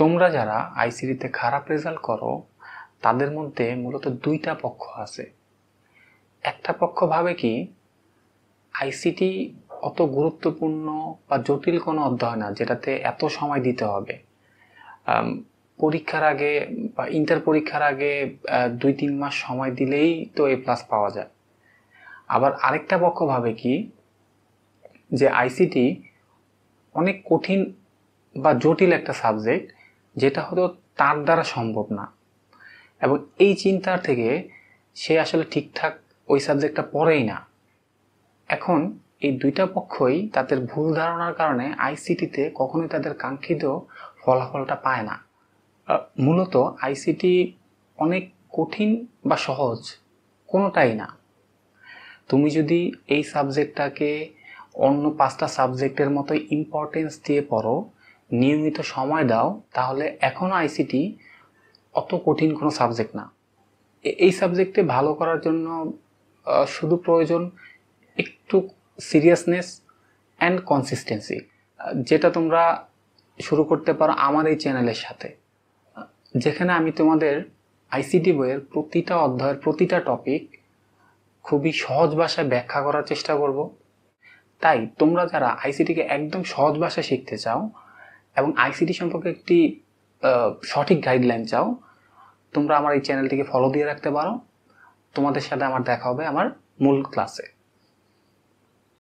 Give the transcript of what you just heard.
তোমরা যারা আইসিটিতে খারাপ রেজাল্ট করো তাদের মধ্যে মূলত দুইটা পক্ষ আছে। একটা পক্ষ ভাবে কি আইসিটি অত গুরুত্বপূর্ণ বা জটিল কোনো অধ্যায় না যেটাতে এত সময় দিতে হবে। পরীক্ষার আগে বা ইন্টার পরীক্ষার আগে 2-3 মাস সময় দিলেই তো A+ পাওয়া যায়। আবার আরেকটা পক্ষ ভাবে কি যে আইসিটি অনেক কঠিন বা জটিল একটা সাবজেক্ট যেটা হয়তো তার দ্বারা সম্ভব না, এবং এই চিন্তার থেকে সে আসলে ঠিকঠাক ওই সাবজেক্টটা পড়েই না। এখন এই দুইটা পক্ষই তাদের ভুল ধারণার কারণে আইসিটিতে কখনোই তাদের কাঙ্ক্ষিত ফলাফলটা পায় না। মূলত আইসিটি অনেক কঠিন বা সহজ কোনোটাই না। তুমি যদি এই সাবজেক্টটাকে অন্য 5টা সাবজেক্টের মতো ইম্পর্টেন্স দিয়ে পড়ো, নিয়মিত সময় দাও, তাহলে এখনও আইসিটি অত কঠিন কোনো সাবজেক্ট না। এই সাবজেক্টে ভালো করার জন্য শুধু প্রয়োজন একটু সিরিয়াসনেস অ্যান্ড কনসিস্টেন্সি, যেটা তোমরা শুরু করতে পারো আমার এই চ্যানেলের সাথে, যেখানে আমি তোমাদের আইসিটি বইয়ের প্রতিটা অধ্যায়ের প্রতিটা টপিক খুবই সহজ ভাষায় ব্যাখ্যা করার চেষ্টা করব। তাই তোমরা যারা আইসিটিকে একদম সহজ ভাষায় শিখতে চাও এবং আইসিটি সম্পর্কে একটি সঠিক গাইডলাইন চাও, তোমরা আমার এই চ্যানেলটিকে ফলো দিয়ে রাখতে পারো। তোমাদের সাথে আমার দেখা হবে আমার মূল ক্লাসে।